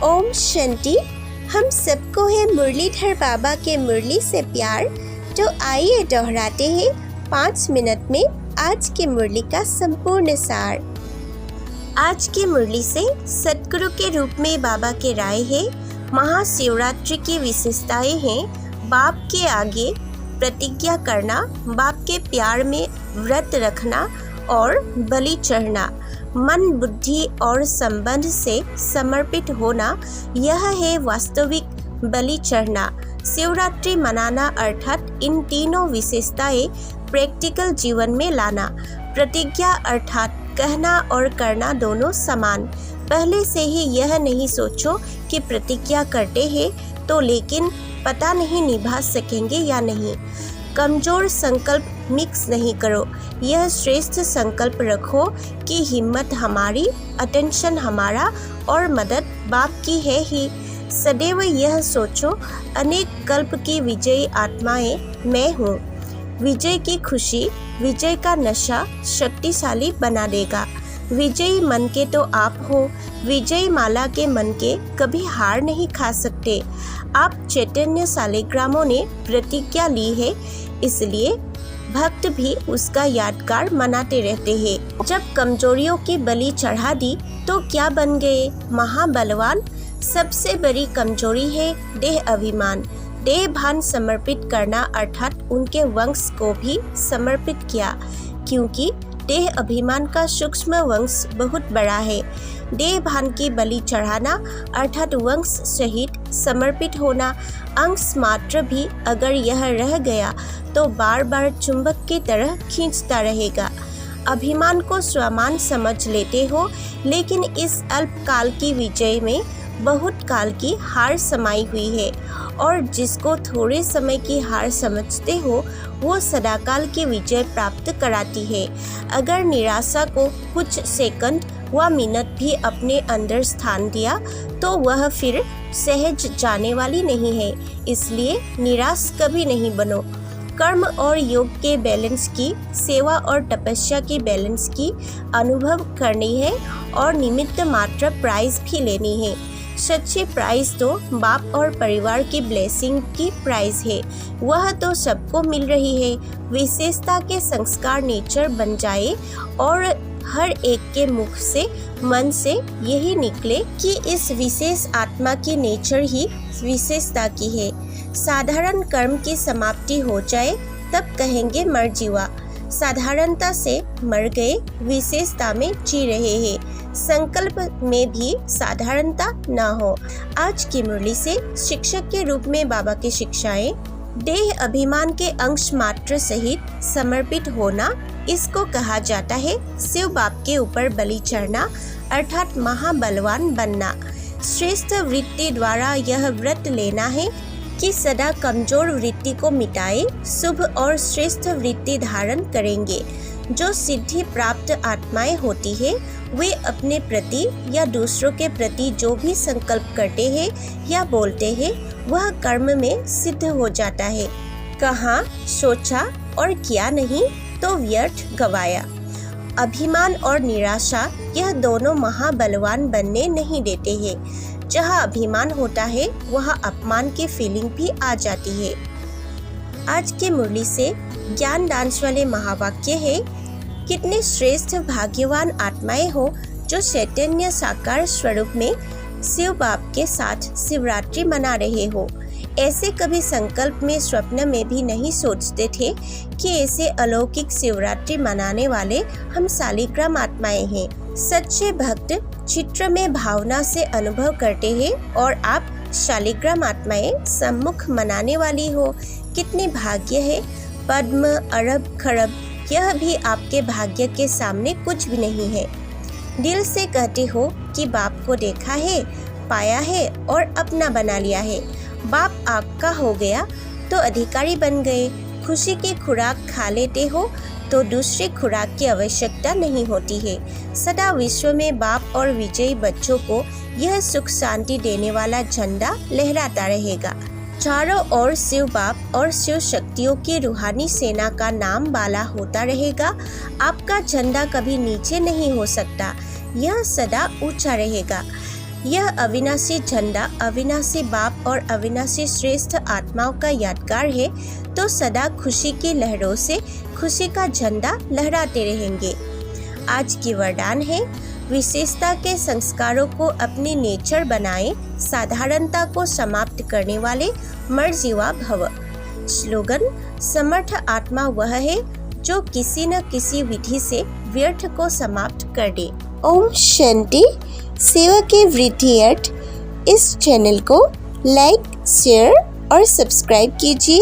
ओम शांति। हम सबको है मुरलीधर बाबा के मुरली से प्यार। तो आइए दोहराते हैं 5 मिनट में आज की मुरली का संपूर्ण सार। आज की मुरली से सतगुरु के रूप में बाबा के राय है। महाशिवरात्रि की विशेषताएं हैं बाप के आगे प्रतिज्ञा करना, बाप के प्यार में व्रत रखना और बलि चढ़ना, मन बुद्धि और संबंध से समर्पित होना, यह है वास्तविक बलि चढ़ना। शिवरात्रि मनाना अर्थात इन तीनों विशेषताएं प्रैक्टिकल जीवन में लाना। प्रतिज्ञा अर्थात कहना और करना दोनों समान। पहले से ही यह नहीं सोचो कि प्रतिज्ञा करते हैं तो लेकिन पता नहीं निभा सकेंगे या नहीं। कमजोर संकल्प मिक्स नहीं करो। यह श्रेष्ठ संकल्प रखो कि हिम्मत हमारी, अटेंशन हमारा और मदद बाप की है ही। सदैव यह सोचो अनेक कल्प की विजयी आत्माएं मैं हूँ। विजय की खुशी, विजय का नशा शक्तिशाली बना देगा। विजयी मन के तो आप हो। विजयी माला के मन के कभी हार नहीं खा सकते। आप चैतन्य शालिग्रामों ने प्रतिज्ञा ली है, इसलिए भक्त भी उसका यादगार मनाते रहते हैं। जब कमजोरियों की बलि चढ़ा दी तो क्या बन गए? महाबलवान। सबसे बड़ी कमजोरी है देह अभिमान। देह भान समर्पित करना अर्थात उनके वंश को भी समर्पित किया, क्योंकि देह अभिमान का सूक्ष्म वंश बहुत बड़ा है। देह भान की बलि चढ़ाना अर्थात वंश सहित समर्पित होना। अंश मात्र भी अगर यह रह गया तो बार बार चुंबक की तरह खींचता रहेगा। अभिमान को स्वमान समझ लेते हो, लेकिन इस अल्पकाल की विजय में बहुत काल की हार समाई हुई है, और जिसको थोड़े समय की हार समझते हो वो सदाकाल की विजय प्राप्त कराती है। अगर निराशा को कुछ सेकंड व मिनट भी अपने अंदर स्थान दिया तो वह फिर सहज जाने वाली नहीं है। इसलिए निराश कभी नहीं बनो। कर्म और योग के बैलेंस की, सेवा और तपस्या की बैलेंस की अनुभव करनी है और निमित्त मात्र प्राइज भी लेनी है। सच्ची प्राइज तो बाप और परिवार की ब्लेसिंग की प्राइज है, वह तो सबको मिल रही है। विशेषता के संस्कार नेचर बन जाए और हर एक के मुख से, मन से यही निकले कि इस विशेष आत्मा की नेचर ही विशेषता की है। साधारण कर्म की समाप्ति हो जाए तब कहेंगे मर जीवा। साधारणता से मर गए, विशेषता में जी रहे हैं। संकल्प में भी साधारणता न हो। आज की मुरली से शिक्षक के रूप में बाबा की शिक्षाएं। देह अभिमान के अंश मात्र सहित समर्पित होना, इसको कहा जाता है शिव बाप के ऊपर बलि चढ़ना अर्थात महाबलवान बनना। श्रेष्ठ वृत्ति द्वारा यह व्रत लेना है कि सदा कमजोर वृत्ति को मिटाए, शुभ और श्रेष्ठ वृत्ति धारण करेंगे। जो सिद्धि प्राप्त आत्माएं होती है वे अपने प्रति या दूसरों के प्रति जो भी संकल्प करते हैं या बोलते हैं वह कर्म में सिद्ध हो जाता है। कहा, सोचा और किया नहीं तो व्यर्थ गवाया। अभिमान और निराशा यह दोनों महाबलवान बनने नहीं देते हैं। जहाँ अभिमान होता है वहाँ अपमान की फीलिंग भी आ जाती है। आज के मुरली से ज्ञान डांस वाले महावाक्य है। कितने श्रेष्ठ भाग्यवान आत्माएं हो जो चैतन्य साकार स्वरूप में शिव बाप के साथ शिवरात्रि मना रहे हो। ऐसे कभी संकल्प में, स्वप्न में भी नहीं सोचते थे कि ऐसे अलौकिक शिवरात्रि मनाने वाले हम शालिग्राम आत्माएं हैं। सच्चे भक्त चित्र में भावना से अनुभव करते हैं और आप शालिग्राम आत्माएं सम्मुख मनाने वाली हो। कितने भाग्य है। पद्म, अरब, खरब यह भी आपके भाग्य के सामने कुछ भी नहीं है। दिल से कहते हो कि बाप को देखा है, पाया है और अपना बना लिया है। बाप आपका हो गया तो अधिकारी बन गए। खुशी की खुराक खा लेते हो तो दूसरी खुराक की आवश्यकता नहीं होती है। सदा विश्व में बाप और विजयी बच्चों को यह सुख शांति देने वाला झंडा लहराता रहेगा। चारों ओर शिव बाप और शिव शक्तियों की रूहानी सेना का नाम बाला होता रहेगा। आपका झंडा कभी नीचे नहीं हो सकता, यह सदा ऊंचा रहेगा। यह अविनाशी झंडा अविनाशी बाप और अविनाशी श्रेष्ठ आत्माओं का यादगार है, तो सदा खुशी की लहरों से खुशी का झंडा लहराते रहेंगे। आज की वरदान है, विशेषता के संस्कारों को अपनी नेचर बनाएं, साधारणता को समाप्त करने वाले मर्जीवा भव। स्लोगन, समर्थ आत्मा वह है जो किसी न किसी विधि से व्यर्थ को समाप्त कर दे। ओम शांति। सेवा के वृद्धि अर्थ इस चैनल को लाइक, शेयर और सब्सक्राइब कीजिए।